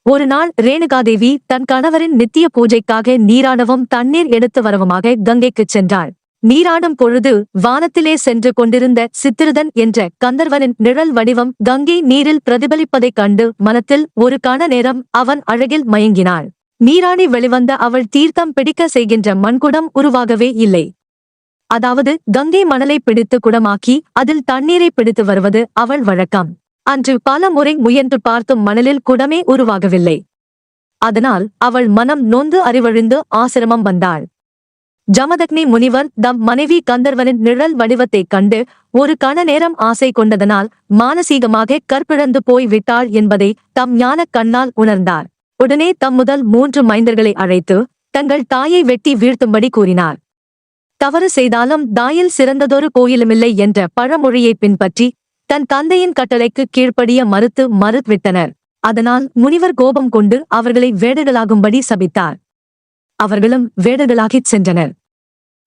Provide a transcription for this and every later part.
ஒரு நாள் ரேணுகாதேவி தன் கணவரின் நித்திய பூஜைக்காக நீராடவும் தண்ணீர் எடுத்து வரவுமாக கங்கைக்குச் சென்றாள். நீராடும் பொழுது வானத்திலே சென்று கொண்டிருந்த சித்திரதன் என்ற கந்தர்வனின் நிழல் வடிவம் கங்கை நீரில் பிரதிபலிப்பதைக் கண்டு மனத்தில் ஒரு கண நேரம் அவன் அழகில் மயங்கினாள். நீராடி வெளிவந்த அவள் தீர்த்தம் பிடிக்க செய்கின்ற மண்குடம் உருவாகவே இல்லை. அதாவது கங்கை மணலை பிடித்து குடமாக்கி அதில் தண்ணீரை பிடித்து வருவது அவள் வழக்கம். அன்று பல முறை முயன்று பார்த்தும் மணலில் குடமே உருவாகவில்லை. அதனால் அவள் மனம் நொந்து அறிவழிந்து ஆசிரமம் வந்தாள். ஜமதக்னி முனிவர் தம் மனைவி கந்தர்வனின் நிழல் வடிவத்தைக் கண்டு ஒரு கண நேரம் ஆசை கொண்டதனால் மானசீகமாக கற்பிழந்து போய் விட்டாள் என்பதை தம் ஞானக் கண்ணால் உணர்ந்தார். உடனே தம் முதல் 3 மைந்தர்களை அழைத்து தங்கள் தாயை வெட்டி வீழ்த்தும்படி கூறினார். தவறு செய்தாலும் தாயில் சிறந்ததொரு கோயிலுமில்லை என்ற பழமொழியை பின்பற்றி தன் தந்தையின் கட்டளைக்கு கீழ்ப்படிய மறுத்துவிட்டனர். அதனால் முனிவர் கோபம் கொண்டு அவர்களை வேடர்களாகும்படி சபித்தார். அவர்களும் வேடர்களாகிச் சென்றனர்.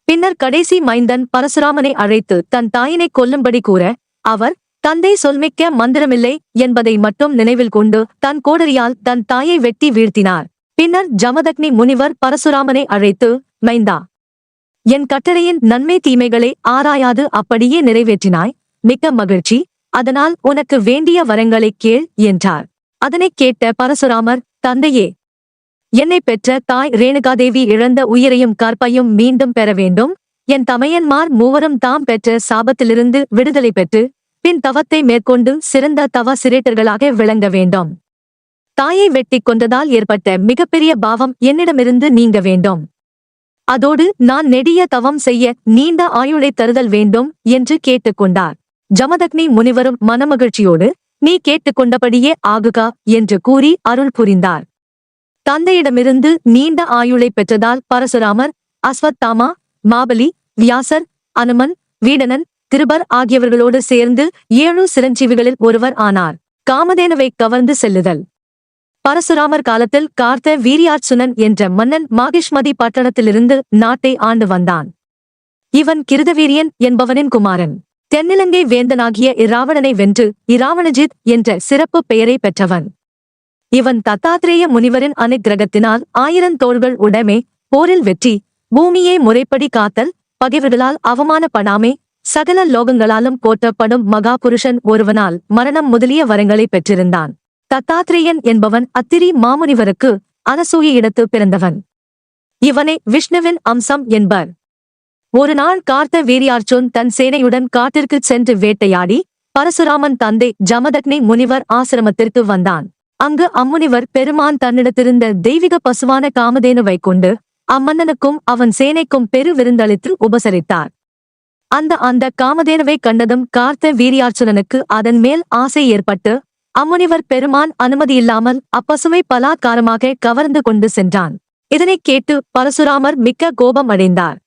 பின்னர் கடைசி மைந்தன் பரசுராமனை அழைத்து தன் தாயினை கொல்லும்படி கூற, அவர் தந்தை சொல்மிக்க மந்திரமில்லை என்பதை மட்டும் நினைவில் கொண்டு தன் கோடரியால் தன் தாயை வெட்டி வீழ்த்தினார். பின்னர் ஜமதக்னி முனிவர் பரசுராமனை அழைத்து, மைந்தா, என் கட்டளையின் நன்மை தீமைகளை ஆராயாது அப்படியே நிறைவேற்றினாய், மிக்க மகிழ்ச்சி. அதனால் உனக்கு வேண்டிய வரங்களைக் கேள் என்றார். அதனைக் கேட்ட பரசுராமர், தந்தையே, என்னை பெற்ற தாய் ரேணுகாதேவி இழந்த உயிரையும் கற்பையும் மீண்டும் பெற வேண்டும். என் தமையன்மார் மூவரும் தாம் பெற்ற சாபத்திலிருந்து விடுதலை பெற்று பின் தவத்தை மேற்கொண்டு சிறந்த தவ சிரேட்டர்களாக விளங்க வேண்டும். தாயை வெட்டிக் கொண்டதால் ஏற்பட்ட மிகப்பெரிய பாவம் என்னிடமிருந்து நீங்க வேண்டும். அதோடு நான் நெடிய தவம் செய்ய நீண்ட ஆயுளை தருதல் வேண்டும் என்று கேட்டுக்கொண்டார். ஜமதக்னி முனிவரும் மனமகிழ்ச்சியோடு, நீ கேட்டுக்கொண்டபடியே ஆகுகா என்று கூறி அருள் புரிந்தார். தந்தையிடமிருந்து நீண்ட ஆயுளை பெற்றதால் பரசுராமர் அஸ்வத்தாமா, மாபலி, வியாசர், அனுமன், வீடனன், திருபர் ஆகியவர்களோடு சேர்ந்து 7 சிரஞ்சீவிகளில் ஒருவர் ஆனார். காமதேனுவை கவர்ந்து செல்லுதல். பரசுராமர் காலத்தில் கார்த்த வீரியார்ச்சுனன் என்ற மன்னன் மாகிஷ்மதி பட்டணத்திலிருந்து நாட்டை ஆண்டு வந்தான். இவன் கிருதவீரியன் என்பவனின் குமாரன். தென்னிலங்கை வேந்தனாகிய இராவணனை வென்று இராவணஜித் என்ற சிறப்பு பெயரை பெற்றவன். இவன் தத்தாத்ரேய முனிவரின் அனுக்கிரகத்தினால் 1000 தோள்கள் உடைமை, போரில் வெற்றி, பூமியை முறைப்படி காத்தல், பகைவர்களால் அவமானப்படாமை, சகல லோகங்களாலும் போற்றப்படும் மகாபுருஷன் ஒருவனால் மரணம் முதலிய வரங்களை பெற்றிருந்தான். தத்தாத்ரேயன் என்பவன் அத்திரி மாமுனிவருக்கு அனசூயிடத்து பிறந்தவன். இவனை விஷ்ணுவின் அம்சம் என்பர். ஒரு நாள் கார்த்த வீரியார்ச்சுன் தன் சேனையுடன் காட்டிற்குச் சென்று வேட்டையாடி பரசுராமன் தந்தை ஜமதக்னி முனிவர் ஆசிரமத்திற்கு வந்தான். அங்கு அம்முனிவர் பெருமான் தன்னிடத்திருந்த தெய்வீக பசுவான காமதேனுவைக் கொண்டு அம்மன்னனுக்கும் அவன் சேனைக்கும் பெரு விருந்தளித்து உபசரித்தார். அந்த காமதேனுவை கண்டதும் கார்த்த வீரியார்ச்சுனனுக்கு அதன் மேல் ஆசை ஏற்பட்டு அம்முனிவர் பெருமான் அனுமதியில்லாமல் அப்பசுமை பலாத்காரமாக கவர்ந்து கொண்டு சென்றான். இதனைக் கேட்டு பரசுராமர் மிக்க கோபம் அடைந்தார்.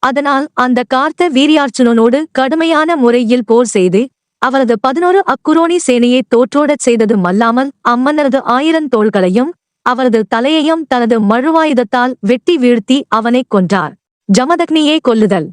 அதனால் அந்த கார்த்த வீரியார்ச்சுனனோடு கடுமையான முறையில் போர் செய்து அவரது 11 அக்குரோணி சேனையை தோற்றோடச் செய்ததும் அல்லாமல் அம்மன்னரது 1000 தோள்களையும் அவரது தலையையும் தனது மழுவாயுதத்தால் வெட்டி வீழ்த்தி அவனைக் கொன்றார். ஜமதக்னியை கொல்லுதல்.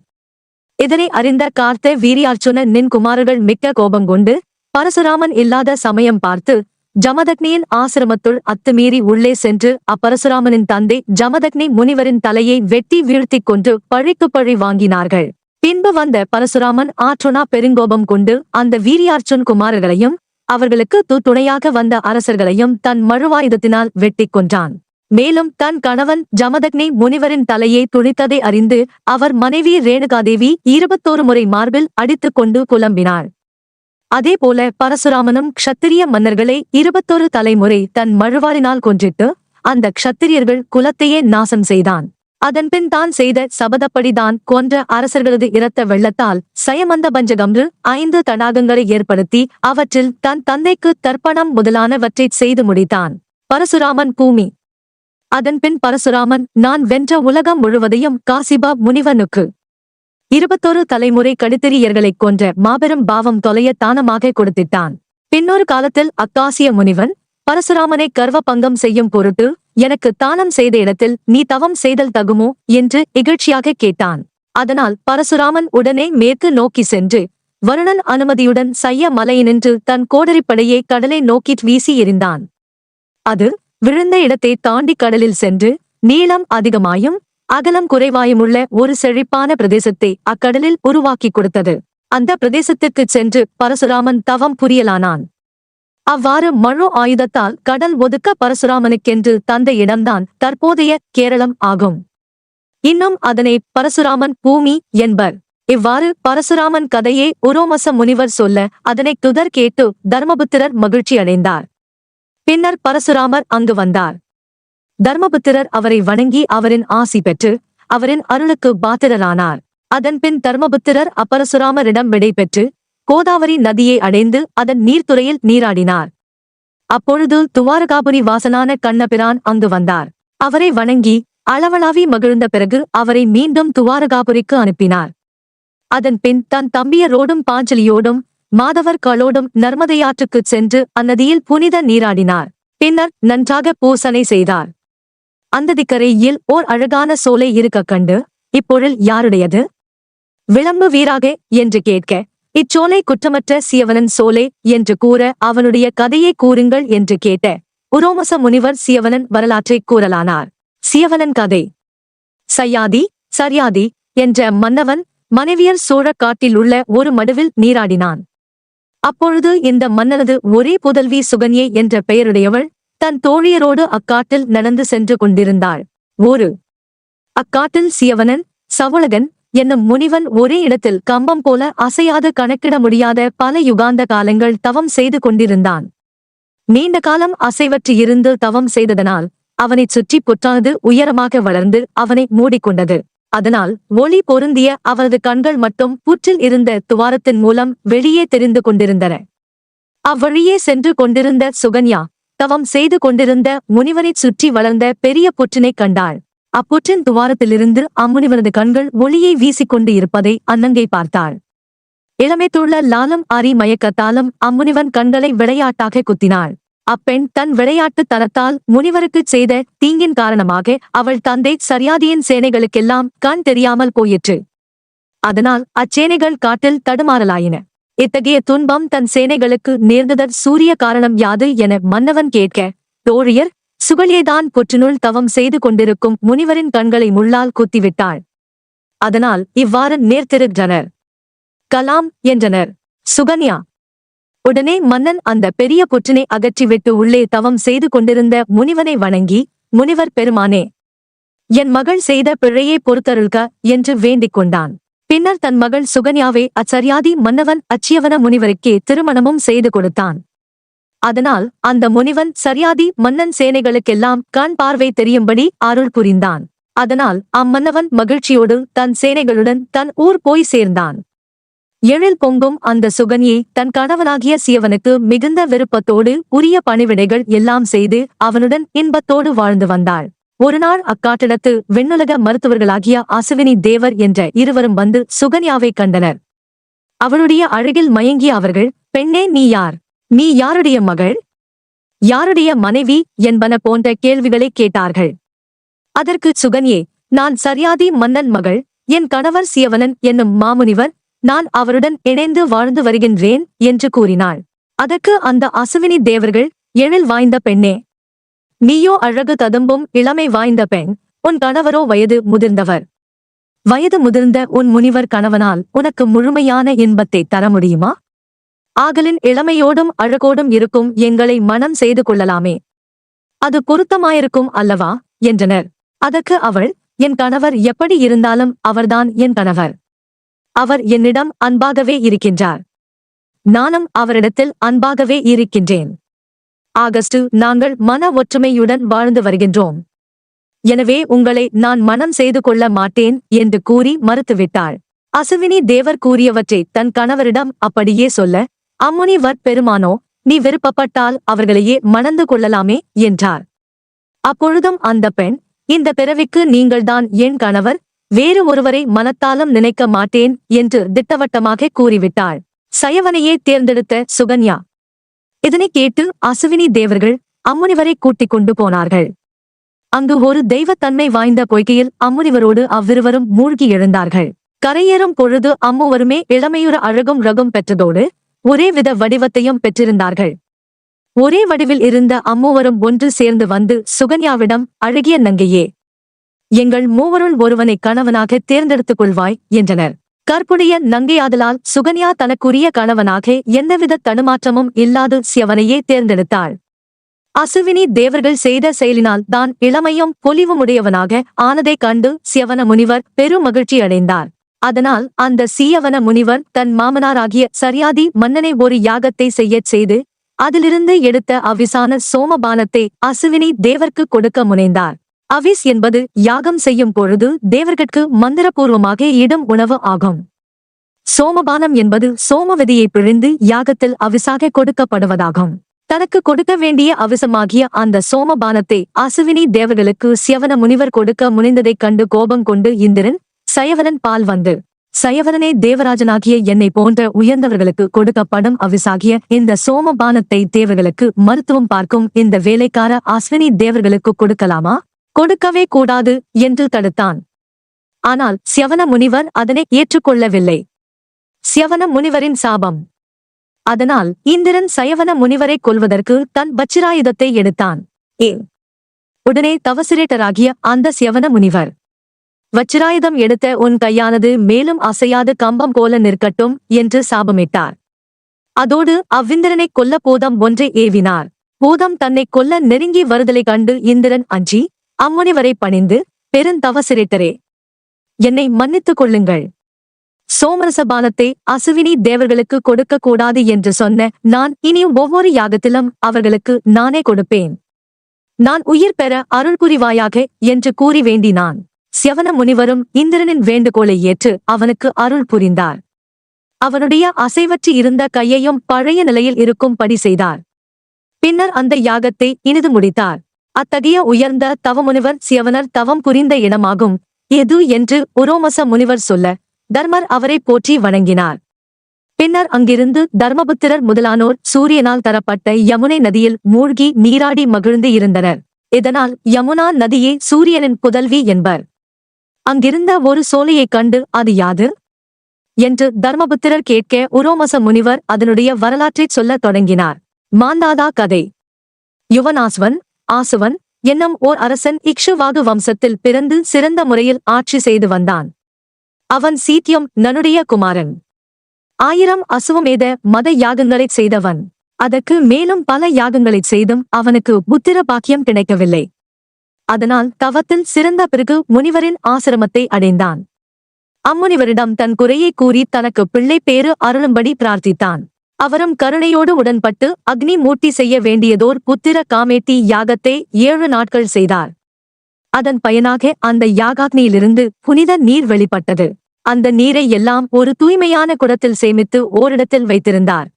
இதனை அறிந்த கார்த்த வீரியார்ச்சுனனின் குமாரர்கள் மிக்க கோபங்கொண்டு பரசுராமன் இல்லாத சமயம் பார்த்து ஜமதக்னியின் ஆசிரமத்துள் அத்துமீறி உள்ளே சென்று அப்பரசுராமனின் தந்தை ஜமதக்னி முனிவரின் தலையை வெட்டி வீழ்த்திக் கொண்டு பழிக்கு பழி வாங்கினார்கள். பின்பு வந்த பரசுராமன் ஆற்றுணா பெருங்கோபம் கொண்டு அந்த வீரியார்ச்சுன் குமாரர்களையும் அவர்களுக்கு துணையாக வந்த அரசர்களையும் தன் மழுவாயுதத்தினால் வெட்டிக் கொன்றான். மேலும் தன் கணவன் ஜமதக்னி முனிவரின் தலையை துணித்ததை அறிந்து அவர் மனைவி ரேணுகாதேவி 21 முறை மார்பில் அடித்துக் கொண்டு புலம்பினாள். அதேபோல பரசுராமனும் க்ஷத்திரிய மன்னர்களை 21 தலைமுறை தன் மழுவாரினால் கொன்றிட்டு அந்த க்ஷத்திரியர்கள் குலத்தையே நாசம் செய்தான். அதன்பின் தான் செய்த சபதப்படிதான் கொன்ற அரசர்களது இரத்த வெள்ளத்தால் சயமந்த பஞ்சகம்ரு 5 தடாகங்களை ஏற்படுத்தி அவற்றில் தன் தந்தைக்கு தர்ப்பணம் முதலானவற்றைச் செய்து முடித்தான். பரசுராமன் பூமி. அதன்பின் பரசுராமன் நான் வென்ற உலகம் முழுவதையும் காசிபா முனிவனுக்கு 21 தலைமுறை கடுத்திரியர்களைக் கொன்ற மாபெரும் பாவம் தொலைய தானமாக கொடுத்திட்டான். பின்னொரு காலத்தில் அக்காசிய முனிவன் பரசுராமனை கர்வ பங்கம் செய்யும் பொருட்டு எனக்கு தானம் செய்த இடத்தில் நீ தவம் செய்தல் தகுமோ என்று இகழ்ச்சியாக கேட்டான். அதனால் பரசுராமன் உடனே மேற்கு நோக்கி சென்று வருணன் அனுமதியுடன் சைய மலையினின்று தன் கோடரிப்படையை கடலை நோக்கித் வீசி எறிந்தான். அது விழுந்த இடத்தை தாண்டி கடலில் சென்று நீளம் அதிகமாயும் அகலம் குறைவாயுமுள்ள ஒரு செழிப்பான பிரதேசத்தை அக்கடலில் உருவாக்கி கொடுத்தது. அந்த பிரதேசத்திற்குச் சென்று பரசுராமன் தவம் புரியலானான். அவ்வாறு மழு ஆயுதத்தால் கடல் ஒதுக்க பரசுராமனுக்கென்று தந்த இடம்தான் தற்போதைய கேரளம் ஆகும். இன்னும் அதனை பரசுராமன் பூமி என்பர். இவ்வாறு பரசுராமன் கதையை உரோமச முனிவர் சொல்ல அதனை துதர் கேட்டு தர்மபுத்திரர் மகிழ்ச்சி அடைந்தார். பின்னர் பரசுராமர் அங்கு வந்தார். தர்மபுத்திரர் அவரை வணங்கி அவரின் ஆசி பெற்று அவரின் அருளுக்கு பாத்திரரானார். அதன்பின் தர்மபுத்திரர் அப்பரசுராமரிடம் விடை பெற்று கோதாவரி நதியை அடைந்து அதன் நீர்த்துறையில் நீராடினார். அப்பொழுது துவாரகாபுரி வாசனான கண்ணபிரான் அங்கு வந்தார். அவரை வணங்கி அளவளாவி மகிழ்ந்த பிறகு அவரை மீண்டும் துவாரகாபுரிக்கு அனுப்பினார். அதன்பின் தன் தம்பியரோடும் பாஞ்சலியோடும் மாதவர்களோடும் நர்மதையாற்றுக்குச் சென்று அந்நதியில் புனித நீராடினார். பின்னர் நன்றாக பூசனை செய்தார். அந்ததிக்கரையில் ஓர் அழகான சோலை இருக்க கண்டு, இப்பொருள் யாருடையது? விளம்பு வீராக என்று கேட்க, இச்சோலை குற்றமற்ற சியவனன் சோலை என்று கூற அவனுடைய கதையை கூறுங்கள் என்று கேட்ட உரோமச முனிவர் சியவனன் வரலாற்றைக் கூறலானார். சியவனன் கதை. சய்யாதி சர்யாதி என்ற மன்னவன் மனைவியர் சோழக் காட்டில் உள்ள ஒரு மடுவில் நீராடினான். அப்பொழுது இந்த மன்னனது ஒரே புதல்வி சுகன்யை என்ற பெயருடையவள் தன் தோழியரோடு அக்காட்டில் நடந்து சென்று கொண்டிருந்தாள். அக்காட்டில் சியவனன் சவுளகன் என்னும் முனிவன் ஒரே இடத்தில் கம்பம் போல அசையாது கணக்கிட முடியாத பல யுகாந்த காலங்கள் தவம் செய்து கொண்டிருந்தான். நீண்ட காலம் அசைவற்று இருந்து தவம் செய்ததனால் அவனைச் சுற்றி புற்றானது உயரமாக வளர்ந்து அவனை மூடிக்கொண்டது. அதனால் ஒளி பொருந்திய அவரது கண்கள் மட்டும் புற்றில் இருந்த துவாரத்தின் மூலம் வெளியே தெரிந்து கொண்டிருந்தன. அவ்வழியே சென்று கொண்டிருந்த சுகன்யா தவம் செய்து கொண்டிருந்த முனிவனைச் சுற்றி வளர்ந்த பெரிய புற்றினைக் கண்டாள். அப்புற்றின் துவாரத்திலிருந்து அம்முனிவனது கண்கள் ஒளியை வீசிக்கொண்டு இருப்பதை அன்னங்கை பார்த்தாள். இளமைத்துள்ள லாலம் அறி மயக்கத்தாலும் அம்முனிவன் கண்களை விளையாட்டாக குத்தினாள். அப்பெண் தன் விளையாட்டு தனத்தால் முனிவருக்குச் செய்த தீங்கின் காரணமாக அவள் தந்தை சர்யாதியின் சேனைகளுக்கெல்லாம் கண் தெரியாமல் போயிற்று. அதனால் அச்சேனைகள் காட்டில் தடுமாறலாயின. இத்தகைய துன்பம் தன் சேனைகளுக்கு நேர்ந்ததற் சூரிய காரணம் யாது என மன்னவன் கேட்க, தோழியர் சுகல்யேதான் புற்றினுள் தவம் செய்து கொண்டிருக்கும் முனிவரின் கண்களை முள்ளால் குத்திவிட்டாள். அதனால் இவ்வாறு நேர்த்திருக்கிறனர் கலாம் என்றனர். சுகன்யா. உடனே மன்னன் அந்த பெரிய புற்றினை அகற்றிவிட்டு உள்ளே தவம் செய்து கொண்டிருந்த முனிவனை வணங்கி, முனிவர் பெருமானே, என் மகள் செய்த பிழையை பொறுத்தருள்க என்று வேண்டிக் கொண்டான். பின்னர் தன் மகள் சுகன்யாவை அச்சர்யாதி மன்னவன் அச்சியவன முனிவருக்கே திருமணமும் செய்து கொடுத்தான். அதனால் அந்த முனிவன் சர்யாதி மன்னன் சேனைகளுக்கெல்லாம் கண் பார்வை தெரியும்படி அருள் புரிந்தான். அதனால் அம்மன்னவன் மகிழ்ச்சியோடு தன் சேனைகளுடன் தன் ஊர் போய் சேர்ந்தான். எழில் பொங்கும் அந்த சுகன்யை தன் கணவனாகிய சியவனுக்கு மிகுந்த விருப்பத்தோடு உரிய பணிவிடைகள் எல்லாம் செய்து அவனுடன் இன்பத்தோடு வாழ்ந்து வந்தாள். ஒருநாள் அக்காட்டிடத்து விண்ணுலக மருத்துவர்களாகிய அசுவினி தேவர் என்ற இருவரும் வந்து சுகன்யாவை கண்டனர். அவளுடைய அழகில் மயங்கிய அவர்கள், பெண்ணே, நீ யார்? நீ யாருடைய மகள்? யாருடைய மனைவி என்பன போன்ற கேள்விகளை கேட்டார்கள். அதற்கு சுகன்யே, நான் சர்யாதி மன்னன் மகள், என் கணவர் சியவனன் என்னும் மாமுனிவர், நான் அவருடன் இணைந்து வாழ்ந்து வருகின்றேன் என்று கூறினாள். அதற்கு அந்த அசுவினி தேவர்கள், எழில் வாய்ந்த பெண்ணே, நீயோ அழகு ததும்பும் இளமை வாய்ந்த பெண், உன் கணவரோ வயது முதிர்ந்தவர். வயது முதிர்ந்த உன் முனிவர் கணவனால் உனக்கு முழுமையான இன்பத்தை தர முடியுமா? ஆகலின் இளமையோடும் அழகோடும் இருக்கும் எங்களை மணம் செய்து கொள்ளலாமே, அது பொருத்தமாயிருக்கும் அல்லவா என்றனர். அதற்கு அவள், என் கணவர் எப்படி இருந்தாலும் அவர்தான் என் கணவர். அவர் என்னிடம் அன்பாகவே இருக்கின்றார். நானும் அவரிடத்தில் அன்பாகவே இருக்கின்றேன். ஆகஸ்டு நாங்கள் மன ஒற்றுமையுடன் வாழ்ந்து வருகின்றோம். எனவே உங்களை நான் மணம் செய்து கொள்ள மாட்டேன் என்று கூறி மறுத்துவிட்டாள். அசுவினி தேவர் கூறியவற்றை தன் கணவரிடம் அப்படியே சொல்ல, அம்முனிவர் பெருமானோ, நீ விருப்பப்பட்டால் அவர்களையே மணந்து கொள்ளலாமே என்றார். அப்பொழுதும் அந்த பெண், இந்த பிறவிக்கு நீங்கள்தான் என் கணவர், வேறு ஒருவரை மனத்தாலும் நினைக்க மாட்டேன் என்று திட்டவட்டமாக கூறிவிட்டாள். சயவனையே தேர்ந்தெடுத்த சுகன்யா. இதனை கேட்டு அசுவினி தேவர்கள் அம்முனிவரை கூட்டிக் கொண்டு போனார்கள். அங்கு ஒரு தெய்வத்தன்மை வாய்ந்த பொய்கையில் அம்முனிவரோடு அவ்விருவரும் மூழ்கி எழுந்தார்கள். கரையேறும் பொழுது அம்முவருமே இளமையுற அழகும் ரகும் பெற்றதோடு ஒரே வித வடிவத்தையும் பெற்றிருந்தார்கள். ஒரே வடிவில் இருந்த அம்மூவரும் ஒன்று சேர்ந்து வந்து சுகன்யாவிடம், அழகிய நங்கையே, எங்கள் மூவருள் ஒருவனை கணவனாக தேர்ந்தெடுத்துக் கொள்வாய் என்றனர். கற்புடைய நங்கையாதலால் சுகன்யா தனக்குரிய கணவனாக எந்தவித தடுமாற்றமும் இல்லாது சியவனையே தேர்ந்தெடுத்தாள். அசுவினி தேவர்கள் செய்த செயலினால் தான் இளமையும் பொலிவுமுடையவனாக ஆனதைக் கண்டு சியவன முனிவர் பெரும் மகிழ்ச்சி அடைந்தார். அதனால் அந்த சீயவன முனிவர் தன் மாமனாராகிய சரியாதி மன்னனை ஒரு யாகத்தை செய்யச் செய்து அதிலிருந்து எடுத்த அவிசான சோமபானத்தை அசுவினி தேவர்க்கு கொடுக்க முனைந்தார். அவிஸ் என்பது யாகம் செய்யும் பொழுது தேவர்கட்கு மந்திரபூர்வமாக இடும் உணவு ஆகும். சோமபானம் என்பது சோமவிதியை பிழிந்து யாகத்தில் அவிசாக கொடுக்கப்படுவதாகும். தனக்கு கொடுக்க வேண்டிய அவிசமாகிய அந்த சோமபானத்தை அசுவினி தேவர்களுக்கு சியவன முனிவர் கொடுக்க முனைந்ததைக் கண்டு கோபம் கொண்டு இந்திரன், சயவனன் பால் வந்து, சயவனனே தேவராஜனாகிய என்னை போன்ற உயர்ந்தவர்களுக்கு கொடுக்கப்படும் அவிசாகிய இந்த சோமபானத்தை தேவர்களுக்கு மருத்துவம் பார்க்கும் இந்த வேலைக்கார அஸ்வினி தேவர்களுக்கு கொடுக்கலாமா? கொடுக்கவே கூடாது என்று தடுத்தான். ஆனால் சியவன முனிவர் அதனை ஏற்றுக்கொள்ளவில்லை. சியவன முனிவரின் சாபம். அதனால் இந்திரன் சயவன முனிவரை கொல்வதற்கு தன் வச்சிராயுதத்தை எடுத்தான். உடனே தவசிரேட்டராகிய அந்த சியவன முனிவர், வச்சிராயுதம் எடுத்த உன் கையானது மேலும் அசையாது கம்பம் போல நிற்கட்டும் என்று சாபமிட்டார். அதோடு அவ்விந்திரனை கொல்ல பூதம் ஒன்றை ஏவினார். பூதம் தன்னை கொல்ல நெருங்கி வருதலை கண்டு இந்திரன் அஞ்சி அம்முனிவரை பணிந்து, பெருந்தவசிரேட்டரே, என்னை மன்னித்துக் கொள்ளுங்கள். சோமரசபானத்தை அசுவினி தேவர்களுக்கு கொடுக்க கூடாது என்று சொன்ன நான் இனி ஒவ்வொரு யாகத்திலும் அவர்களுக்கு நானே கொடுப்பேன். நான் உயிர் பெற அருள் புரிவாயாக என்று கூறி வேண்டினான். சியவன முனிவரும் இந்திரனின் வேண்டுகோளை ஏற்று அவனுக்கு அருள் புரிந்தார். அவனுடைய அசைவற்று இருந்த கையையும் பழைய நிலையில் இருக்கும்படி செய்தார். பின்னர் அந்த யாகத்தை இனிது முடித்தார். அத்தகைய உயர்ந்த தவமுனிவர் சியவனர் தவம் புரிந்த இடமாகும் எது என்று உரோமச முனிவர் சொல்ல தர்மர் அவரை போற்றி வணங்கினார். பின்னர் அங்கிருந்து தர்மபுத்திரர் முதலானோர் சூரியனால் தரப்பட்ட யமுனை நதியில் மூழ்கி நீராடி மகிழ்ந்து இருந்தனர். இதனால் யமுனா நதியே சூரியனின் புதல்வி என்பர். அங்கிருந்த ஒரு சோலையைக் கண்டு அது யாது என்று தர்மபுத்திரர் கேட்க உரோமச முனிவர் அதனுடைய வரலாற்றைச் சொல்லத் தொடங்கினார். மாந்தாதா கதை. யுவனாஸ்வன் ஆசுவன் என்னும் ஓர் அரசன் இக்ஷுவாகு வம்சத்தில் பிறந்து சிறந்த முறையில் ஆட்சி செய்து வந்தான். அவன் சீத்தியம் நனுடைய குமாரன். 1000 அசுவமேத மத யாகங்களைச் செய்தவன். அதற்கு மேலும் பல யாகங்களைச் செய்தும் அவனுக்கு புத்திர பாக்கியம் கிடைக்கவில்லை. அதனால் தவத்தில் சிறந்த பிறகு முனிவரின் ஆசிரமத்தை அடைந்தான். அம்முனிவரிடம் தன் குறையை கூறி தனக்கு பிள்ளை பேறு அருளும்படி பிரார்த்தித்தான். அவரும் கருணையோடு உடன்பட்டு அக்னி மூர்த்தி செய்ய வேண்டியதோர் புத்திர காமேட்டி யாகத்தை 7 நாட்கள் செய்தார். அதன் பயனாக அந்த யாகாக்னியிலிருந்து புனித நீர் வெளிப்பட்டது. அந்த நீரை எல்லாம் ஒரு தூய்மையான குடத்தில் சேமித்து ஓரிடத்தில் வைத்திருந்தார்.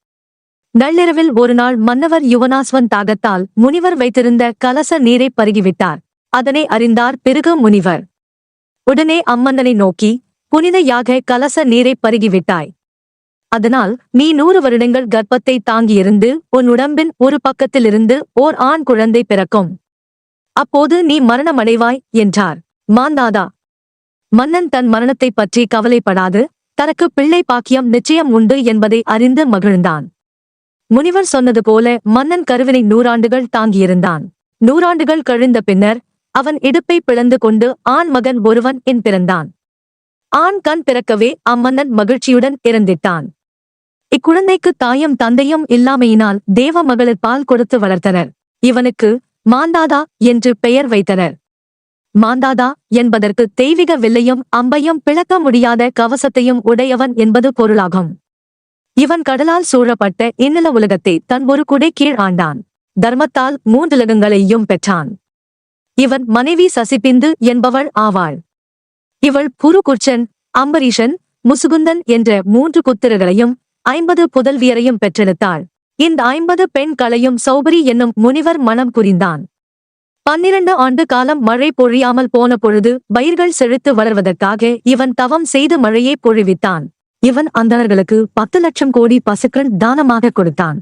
நள்ளிரவில் ஒரு நாள் மன்னவர் யுவனாஸ்வன் தாகத்தால் முனிவர் வைத்திருந்த கலச நீரை பருகிவிட்டார். அதனை அறிந்தார் பிருகு முனிவர். உடனே அம்மன்னனை நோக்கி, புனித யாக கலச நீரை பருகிவிட்டாய். அதனால் நீ 100 வருடங்கள் கர்ப்பத்தை தாங்கியிருந்து உன் உடம்பின் ஒரு பக்கத்திலிருந்து ஓர் ஆண் குழந்தை பிறக்கும். அப்போது நீ மரணமடைவாய் என்றார். மாந்தாதா. மன்னன் தன் மரணத்தைப் பற்றி கவலைப்படாது தனக்கு பிள்ளை பாக்கியம் நிச்சயம் உண்டு என்பதை அறிந்து மகிழ்ந்தான். முனிவர் சொன்னது போல மன்னன் கருவினை 100 ஆண்டுகள் தாங்கியிருந்தான். 100 ஆண்டுகள் கழிந்த பின்னர் அவன் இடுப்பை பிளந்து கொண்டு ஆண் மகன் ஒருவன் பிறந்தான். ஆண் கண் பிறக்கவே அம்மன்னன் மகிழ்ச்சியுடன் இறந்திட்டான். இக்குழந்தைக்கு தாயும் தந்தையும் இல்லாமையினால் தேவ மகளிர் பால் கொடுத்து வளர்த்தனர். இவனுக்கு மாந்தாதா என்று பெயர் வைத்தனர். மாந்தாதா என்பதற்கு தெய்வீக வில்லையும் அம்பையும் பிளக்க முடியாத கவசத்தையும் உடையவன் என்பது பொருளாகும். இவன் கடலால் சூழப்பட்ட இன்னில உலகத்தை தன் ஒரு குடை கீழ் ஆண்டான். தர்மத்தால் 3 உலகங்களையும் பெற்றான். இவன் மனைவி சசிபிந்து என்பவள் ஆவாள். இவள் புருகுர்ச்சன், அம்பரீஷன், முசுகுந்தன் என்ற 3 புத்திரர்களையும் 50 புதல்வியரையும் பெற்றெடுத்தாள். இந்த 50 பெண்களையும் சௌபரி என்னும் முனிவர் மணம் புரிந்தான். 12 ஆண்டு காலம் மழை பொழியாமல் போன பொழுது பயிர்கள் செழித்து வளர்வதற்காக இவன் தவம் செய்து மழையை பொழிவித்தான். இவன் அந்தணர்களுக்கு 10 லட்சம் கோடி பசுக்கள் தானமாக கொடுத்தான்.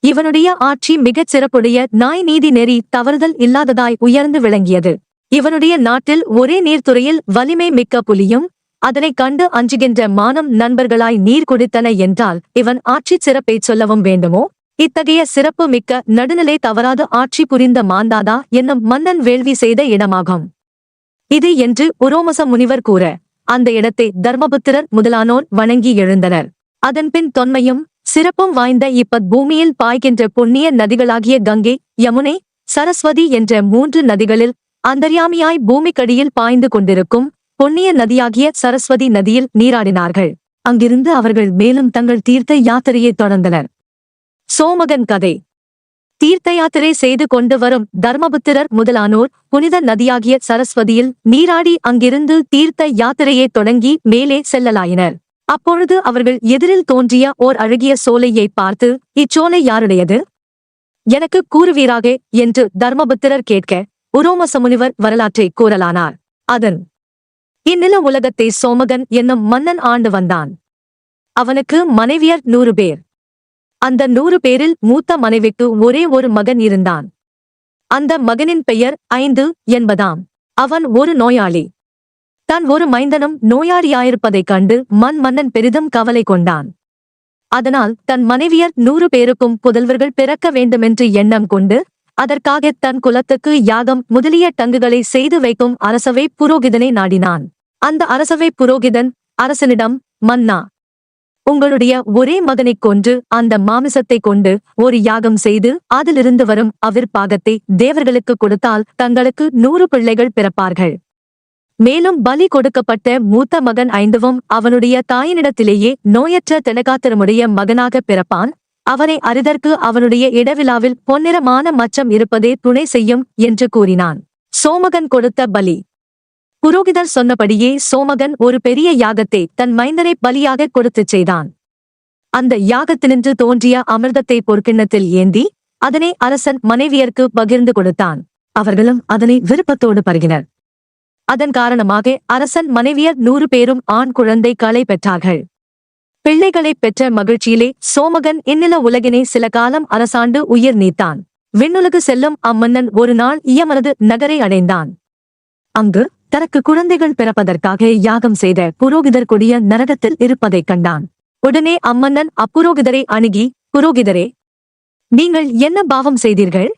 இவனுடைய ஆட்சி மிகச் சிறப்புடைய நாய் நீதி நெறி தவறுதல் இல்லாததாய் உயர்ந்து விளங்கியது. இவனுடைய நாட்டில் ஒரே நீர்த்துறையில் வலிமை மிக்க புலியும் அதனைக் கண்டு அஞ்சுகின்ற மானம் நண்பர்களாய் நீர் குடித்தன என்றால் இவன் ஆட்சி சிறப்பைச் சொல்லவும் வேண்டுமோ? இத்தகைய சிறப்பு மிக்க நடுநிலை தவறாது ஆட்சி புரிந்த மாந்தாதா என்னும் மன்னன் வேள்வி செய்த இடமாகும் இது என்று உரோமச முனிவர் கூற அந்த இடத்தை தர்மபுத்திரர் முதலானோர் வணங்கி எழுந்தனர். அதன்பின் தொன்மையும் சிறப்பும் வாய்ந்த இப்பத் பூமியில் பாய்கின்ற புண்ணிய நதிகளாகிய கங்கை, யமுனை, சரஸ்வதி என்ற 3 நதிகளில் அந்தர்யாமியாய் பூமிக்கடியில் பாய்ந்து கொண்டிருக்கும் புண்ணிய நதியாகிய சரஸ்வதி நதியில் நீராடினார்கள். அங்கிருந்து அவர்கள் மேலும் தங்கள் தீர்த்த யாத்திரையை தொடர்ந்தனர். சோமகன் கதை. தீர்த்த யாத்திரை செய்து கொண்டு வரும் தர்மபுத்திரர் முதலானோர் புனித நதியாகிய சரஸ்வதியில் நீராடி அங்கிருந்து தீர்த்த யாத்திரையை தொடங்கி மேலே செல்லலாயினர். அப்பொழுது அவர்கள் எதிரில் தோன்றிய ஓர் அழகிய சோலையை பார்த்து, இச்சோலை யாருடையது? எனக்கு கூறுவீராக என்று தர்மபுத்திரர் கேட்க உரோமச முனிவர் வரலாற்றை கூறலானார். அதன் இந்நில உலகத்தை சோமகன் என்னும் மன்னன் ஆண்டு வந்தான். அவனுக்கு மனைவியர் 100 பேர். அந்த 100 பேரில் மூத்த மனைவிக்கு ஒரே ஒரு மகன் இருந்தான். அந்த மகனின் பெயர் 5 என்பதாம். அவன் ஒரு நோயாளி. தான் ஒரு மைந்தனும் நோயாளியாயிருப்பதைக் கண்டு மன்னன் பெரிதும் கவலை கொண்டான். அதனால் தன் மனைவியர் 100 பேருக்கும் புதல்வர்கள் பிறக்க வேண்டுமென்று எண்ணம் கொண்டு அதற்காக தன் குலத்துக்கு யாகம் முதலிய டங்குகளை செய்து வைக்கும் அரசவை புரோகிதனை நாடினான். அந்த அரசவை புரோகிதன் அரசனிடம், மன்னா, உங்களுடைய ஒரே மகனைக் கொன்று அந்த மாமிசத்தை கொண்டு ஒரு யாகம் செய்து அதிலிருந்து வரும் அவிர்ப்பாகத்தை தேவர்களுக்கு கொடுத்தால் தங்களுக்கு 100 பிள்ளைகள் பிறப்பார்கள். மேலும் பலி கொடுக்கப்பட்ட மூத்த மகன் 5வும் அவனுடைய தாயினிடத்திலேயே நோயற்ற திடகாத்திரமுடைய மகனாக பிறப்பான். அவனை அறிதற்கு அவனுடைய இடவிழாவில் பொன்னிறமான மச்சம் இருப்பதே துணை செய்யும் என்று கூறினான். சோமகன் கொடுத்த பலி. புரோகிதர் சொன்னபடியே சோமகன் ஒரு பெரிய யாகத்தை தன் மைந்தனை பலியாக கொடுத்துச் செய்தான். அந்த யாகத்தினின்று தோன்றிய அமிர்தத்தை பொற்கிண்ணத்தில் ஏந்தி அதனை அரசன் மனைவியர்க்கு பகிர்ந்து கொடுத்தான். அவர்களும் அதனை விருப்பத்தோடு பருகினர். அதன் காரணமாக அரசன் மனைவியர் 100 பேரும் ஆண் குழந்தைகளை பெற்றார்கள். பிள்ளைகளை பெற்ற மகிழ்ச்சியிலே சோமகன் இந்நில உலகினை சில காலம் அரசாண்டு உயிர் நீத்தான். விண்ணுலகு செல்லும் அம்மன்னன் ஒரு நாள் இயமனது நகரை அடைந்தான். அங்கு தனக்கு குழந்தைகள் பிறப்பதற்காக யாகம் செய்த புரோகிதர் கொடிய நரகத்தில் இருப்பதைக் கண்டான். உடனே அம்மன்னன் அப்புரோகிதரை அணுகி, புரோகிதரே, நீங்கள் என்ன பாவம் செய்தீர்கள்?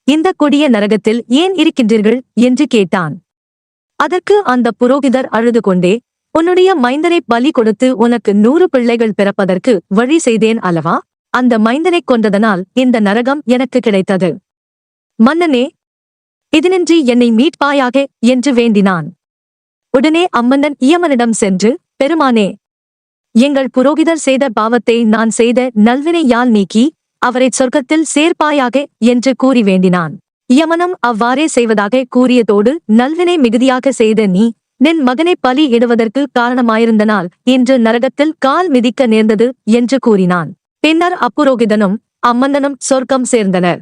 இந்த கொடிய நரகத்தில் ஏன் இருக்கின்றீர்கள் என்று கேட்டான். அதற்கு அந்த புரோகிதர் அழுது கொண்டே, உன்னுடைய மைந்தனை பலி கொடுத்து உனக்கு 100 பிள்ளைகள் பிறப்பதற்கு வழி செய்தேன் அல்லவா? அந்த மைந்தனைக் கொன்றதனால் இந்த நரகம் எனக்கு கிடைத்தது. மன்னனே, இதனின்றி என்னை மீட்பாயாக என்று வேண்டினான். உடனே அம்மன்னன் இயமனிடம் சென்று, பெருமானே, எங்கள் புரோகிதர் செய்த பாவத்தை நான் செய்த நல்வினையால் நீக்கி அவரை சொர்க்கத்தில் சேர்ப்பாயாக என்று கூறி வேண்டினான். இயமனும் அவ்வாறே செய்வதாக கூறியதோடு, நல்வினை மிகுதியாக செய்த நீ நின் மகனை பலி இடுவதற்கு காரணமாயிருந்தனால் இன்று நரகத்தில் கால் மிதிக்க நேர்ந்தது என்று கூறினான். பின்னர் அப்புரோகிதனும் அம்மன்னனும் சொர்க்கம் சேர்ந்தனர்.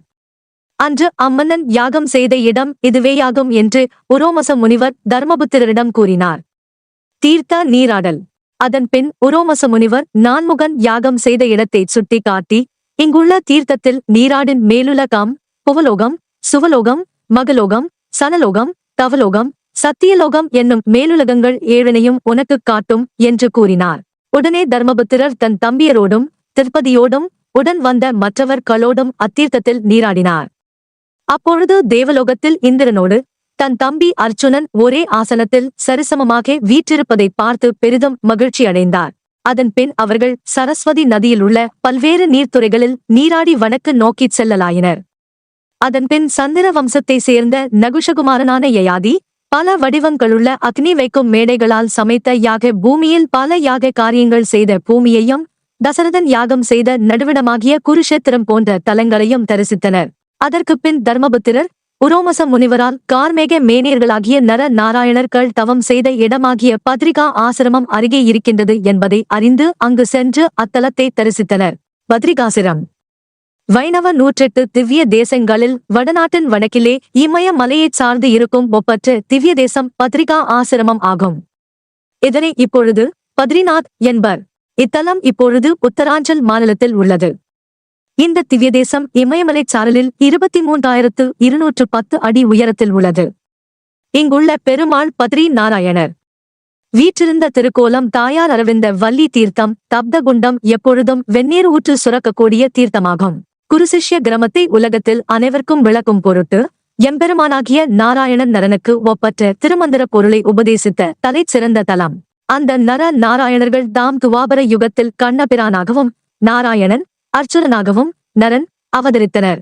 அன்று அம்மன்னன் யாகம் செய்த இடம் இதுவேயாகும் என்று உரோமச முனிவர் தர்மபுத்திரரிடம் கூறினார். தீர்த்த நீராடல். அதன்பின் உரோமச முனிவர் நான்முகன் யாகம் செய்த இடத்தை சுட்டி காட்டி, இங்குள்ள தீர்த்தத்தில் நீராடின் மேலுலகம், புவலோகம், சுவலோகம், மகலோகம், சனலோகம், தவலோகம், சத்தியலோகம் என்னும் மேலுலகங்கள் 7னையும் உனக்குக் காட்டும் என்று கூறினார். உடனே தர்மபுத்திரர் தன் தம்பியரோடும் திருப்பதியோடும் உடன் வந்த மற்றவர்களோடும் அத்தீர்த்தத்தில் நீராடினார். அப்பொழுது தேவலோகத்தில் இந்திரனோடு தன் தம்பி அர்ச்சுனன் ஒரே ஆசனத்தில் சரிசமமாக வீற்றிருப்பதைப் பார்த்து பெரிதும் மகிழ்ச்சி அடைந்தார். அதன் பின் அவர்கள் சரஸ்வதி நதியில் உள்ள பல்வேறு நீர்த்துறைகளில் நீராடி வடக்கு நோக்கிச் செல்லலாயினர். அதன்பின் சந்திர வம்சத்தைச் சேர்ந்த நகுஷகுமாரனான யயாதி பல வடிவங்களுள்ள அக்னி வைக்கும் மேடைகளால் சமைத்த யாக பூமியில் பல யாக காரியங்கள் செய்த பூமியையும் தசரதன் யாகம் செய்த நடுவிடமாகிய குருஷேத்திரம் போன்ற தலங்களையும் தரிசித்தனர். அதற்குப் பின் தர்மபுத்திரர் உரோமச முனிவரால் கார்மேக மேனியர்களாகிய நர நாராயணர்கள் தவம் செய்த இடமாகிய பத்ரிகா ஆசிரமம் அருகே இருக்கின்றது என்பதை அறிந்து அங்கு சென்று அத்தலத்தை தரிசித்தனர். பத்ரிகாசிரம் வைணவ 108 திவ்ய தேசங்களில் வடநாட்டின் வடக்கிலே இமய மலையைச் சார்ந்து இருக்கும் ஒப்பற்ற திவ்ய தேசம் பத்ரிகா ஆசிரமம் ஆகும். இதனை இப்பொழுது பத்ரிநாத் என்பர். இத்தலம் இப்பொழுது உத்தராஞ்சல் மாநிலத்தில் உள்ளது. இந்த திவ்ய தேசம் இமயமலைச் சாரலில் 23,210 அடி உயரத்தில் உள்ளது. இங்குள்ள பெருமாள் பத்ரி நாராயணர். வீற்றிருந்த திருக்கோலம் தாயார் அரவிந்த வள்ளி தீர்த்தம் தப்தகுண்டம் எப்பொழுதும் வெந்நீர் ஊற்று சுரக்கக்கூடிய தீர்த்தமாகும். குருசிஷ்ய கிரமத்தை உலகத்தில் அனைவருக்கும் விளக்கும் பொருட்டு எம்பெருமானாகிய நாராயணன் நரனுக்கு ஒப்பற்ற திருமந்திர பொருளை உபதேசித்த தலைச்சிறந்த தலம். அந்த நர நாராயணர்கள் தாம் துவாபர யுகத்தில் கண்ணபிரானாகவும் நாராயணன் அர்ச்சுனனாகவும் நரன் அவதரித்தனர்.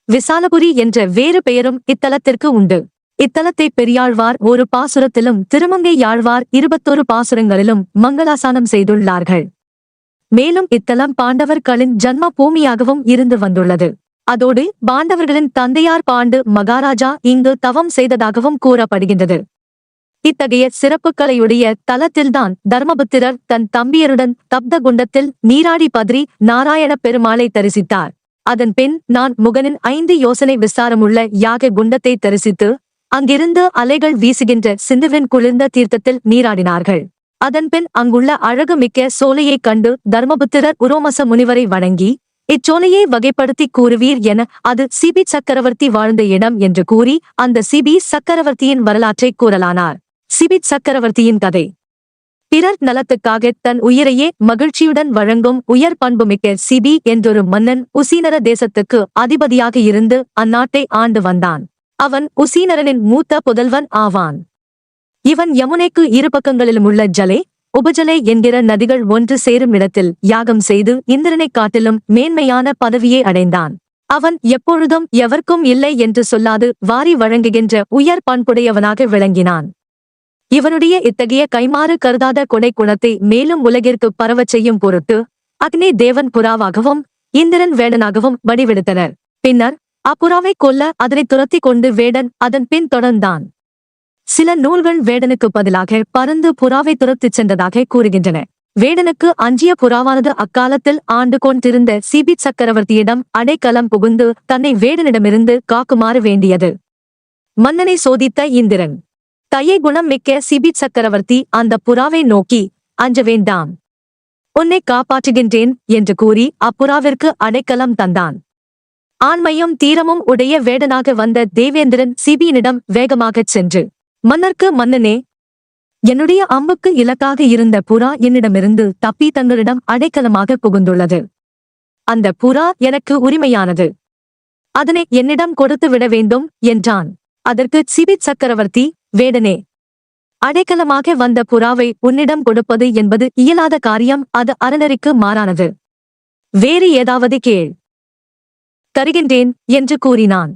விசாலபுரி என்ற வேறு பெயரும் இத்தலத்திற்கு உண்டு. இத்தலத்தை பெரியாழ்வார் ஒரு பாசுரத்திலும் திருமங்கை யாழ்வார் 21 பாசுரங்களிலும் மங்களாசானம் செய்துள்ளார்கள். மேலும் இத்தலம் பாண்டவர்களின் ஜன்ம பூமியாகவும் இருந்து வந்துள்ளது. அதோடு பாண்டவர்களின் தந்தையார் பாண்டு மகாராஜா இங்கு தவம் செய்ததாகவும் கூறப்படுகின்றது. இத்தகைய சிறப்புகளையுடைய தலத்தில்தான் தர்மபுத்திரர் தன் தம்பியருடன் தப்தகுண்டத்தில் நீராடி பத்ரி நாராயண பெருமாளை தரிசித்தார். அதன் பின் நான் முகனின் 5 யோசனை விஸ்தாரமுள்ள யாக குண்டத்தை தரிசித்து அங்கிருந்து அலைகள் வீசுகின்ற சிந்துவின் குளிர்ந்த தீர்த்தத்தில் நீராடினார்கள். அதன்பின் அங்குள்ள அழகு மிக்க சோலையைக் கண்டு தர்மபுத்திரர் உரோமச முனிவரை வணங்கி, இச்சோலையை வகைப்படுத்தி கூறுவீர் என, அது சிபி சக்கரவர்த்தி வாழ்ந்த இடம் என்று கூறி அந்த சிபி சக்கரவர்த்தியின் வரலாற்றை கூறலானார். சிபி சக்கரவர்த்தியின் கதை. பிறர் நலத்துக்காக தன் உயிரையே மகிழ்ச்சியுடன் வழங்கும் உயர் பண்புமிக்க சிபி என்றொரு மன்னன் உசீனர தேசத்துக்கு அதிபதியாக இருந்து அந்நாட்டை ஆண்டு வந்தான். அவன் உசீனரனின் மூத்த புதல்வன் ஆவான். இவன் யமுனைக்கு இரு பக்கங்களிலும் உள்ள ஜலே உபஜலை என்கிற நதிகள் ஒன்று சேரும் இடத்தில் யாகம் செய்து இந்திரனைக் காட்டிலும் மேன்மையான பதவியை அடைந்தான். அவன் எப்பொழுதும் எவர்க்கும் இல்லை என்று சொல்லாது வாரி வழங்குகின்ற உயர் பண்புடையவனாக விளங்கினான். இவனுடைய இத்தகைய கைமாறு கருதாத கொடை குணத்தை மேலும் உலகிற்கு பரவச் செய்யும் பொருட்டு அக்னி தேவன் புறாவாகவும் இந்திரன் வேடனாகவும் வடிவெடுத்தனர். பின்னர் அப்புறாவை கொல்ல அதனை துரத்தி கொண்டு வேடன் அதன் பின் தொடர்ந்தான். சில நூல்கள் வேடனுக்கு பதிலாக பருந்து புறாவை துரத்திச் சென்றதாக கூறுகின்றன. வேடனுக்கு அஞ்சிய புறாவானது அக்காலத்தில் ஆண்டு கொண்டிருந்த சிபி சக்கரவர்த்தியிடம் அடைக்கலம் புகுந்து தன்னை வேடனிடமிருந்து காக்குமாறு வேண்டியது. மன்னனை சோதித்த இந்திரன். தயை குணம் மிக்க சிபி சக்கரவர்த்தி அந்த புறாவை நோக்கி, அஞ்ச வேண்டாம், உன்னை காப்பாற்றுகின்றேன் என்று கூறி அப்புறாவிற்கு அடைக்கலம் தந்தான். ஆண்மையும் தீரமும் உடைய வேடனாக வந்த தேவேந்திரன் சிபியினிடம் வேகமாகச் சென்று, மன்னர்க்கு மன்னனே, என்னுடைய அம்புக்கு இலக்காக இருந்த புறா என்னிடமிருந்து தப்பி தங்களிடம் அடைக்கலமாக புகுந்துள்ளது. அந்த புறா எனக்கு உரிமையானது. அதனை என்னிடம் கொடுத்து விட வேண்டும் என்றான். அதற்கு சிபி சக்கரவர்த்தி, வேடனே, அடைக்கலமாக வந்த புறாவை உன்னிடம் கொடுப்பது என்பது இயலாத காரியம். அது அறநெறிக்கு மாறானது. வேறு ஏதாவது கேள், தருகின்றேன் என்று கூறினான்.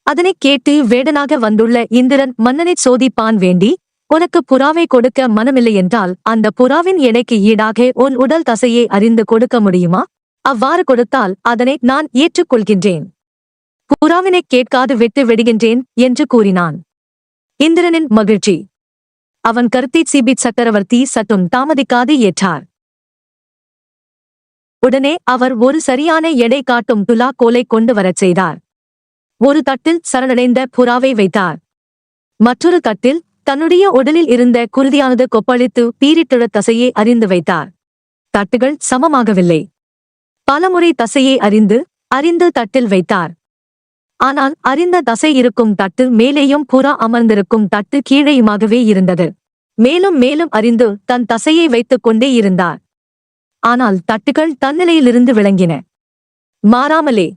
அதனைக் கேட்டு வேடனாக வந்துள்ள இந்திரன் மன்னனைச் சோதிப்பான் வேண்டி, உனக்கு புறாவை கொடுக்க மனமில்லை என்றால் அந்த புறாவின் எடைக்கு ஈடாக உன் உடல் தசையை அறிந்து கொடுக்க முடியுமா? அவ்வாறு கொடுத்தால் அதனை நான் ஏற்றுக்கொள்கின்றேன். புறாவினைக் கேட்காது விட்டு விடுகின்றேன் என்று கூறினான். இந்திரனின் மகிழ்ச்சி. அவன் கருத்தை சிபி சக்கரவர்த்தி சற்றும் தாமதிக்காது ஏற்றார். உடனே அவர் ஒரு சரியான எடை காட்டும் துலா கோலை கொண்டு வரச் செய்தார். ஒரு தட்டில் சரணடைந்த புறாவை வைத்தார். மற்றொரு தட்டில் தன்னுடைய உடலில் இருந்த குருதியானது கொப்பளித்து பீரிட்டுள்ள தசையை அறிந்து வைத்தார். தட்டுகள் சமமாகவில்லை. பலமுறை தசையை அறிந்து தட்டில் வைத்தார். ஆனால் அறிந்த தசை இருக்கும் தட்டு மேலேயும் புறா அமர்ந்திருக்கும் தட்டு கீழேயுமாகவே இருந்தது. மேலும் மேலும் அறிந்து தன் தசையை வைத்துக் கொண்டே இருந்தார். ஆனால் தட்டுகள் தன்னிலையிலிருந்து விளங்கின. மாறாமலே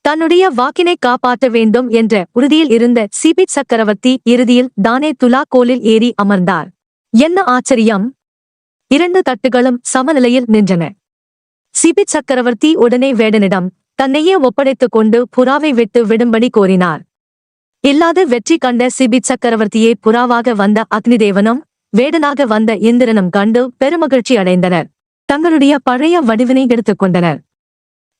தன்னுடைய வாக்கினை காப்பாற்ற வேண்டும் என்ற உறுதியில் இருந்த சிபி சக்கரவர்த்தி இறுதியில் தானே துலா கோலில் ஏறி அமர்ந்தார். என்ன ஆச்சரியம்! 2 தட்டுகளும் சமநிலையில் நின்றன. சிபி சக்கரவர்த்தி உடனே வேடனிடம் தன்னையே ஒப்படைத்துக் கொண்டு புறாவை விட்டு விடும்படி கோரினார். இல்லாது வெற்றி கண்ட சிபி சக்கரவர்த்தியை புறாவாக வந்த அக்னிதேவனும் வேடனாக வந்த இந்திரனும் கண்டு பெருமகிழ்ச்சி அடைந்தனர். தங்களுடைய பழைய வடிவினை எடுத்துக் கொண்டனர்.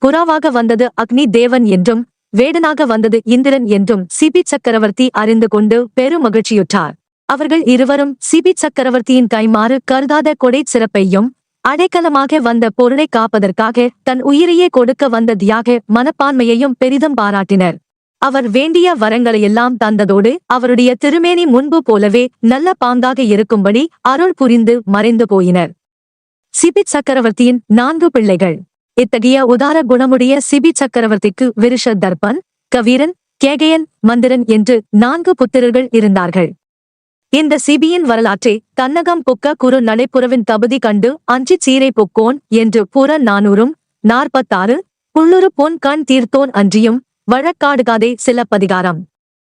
புறாவாக வந்தது அக்னி தேவன் என்றும் வேடனாக வந்தது இந்திரன் என்றும் சிபி சக்கரவர்த்தி அறிந்து கொண்டு பெருமகிழ்ச்சியுற்றார். அவர்கள் இருவரும் சிபி சக்கரவர்த்தியின் கைமாறு கருதாத கொடை சிறப்பையும் அடைக்கலமாக வந்த பொருளை காப்பதற்காக தன் உயிரையே கொடுக்க வந்த தியாக மனப்பான்மையையும் பெரிதும் பாராட்டினர். அவர் வேண்டிய வரங்களையெல்லாம் தந்ததோடு அவருடைய திருமேனி முன்பு போலவே நல்ல பாங்காக இருக்கும்படி அருள் புரிந்து மறைந்து போயினர். சிபி சக்கரவர்த்தியின் 4 பிள்ளைகள். இத்தகைய உதார குணமுடைய சிபி சக்கரவர்த்திக்கு விருஷ தர்பன், கவீரன், கேகயன், மந்திரன் என்று 4 புத்திரர்கள் இருந்தார்கள். இந்த சிபியின் வரலாற்றை தன்னகம் புக்க குறு நடைப்புறவின் தகுதி கண்டு அஞ்சிச் சீரை பொக்கோன் என்று புற 446 புள்ளுரு பொன் கண் தீர்த்தோன் அன்றியும் வழக்காடுகாதே சிலப்பதிகாரம்.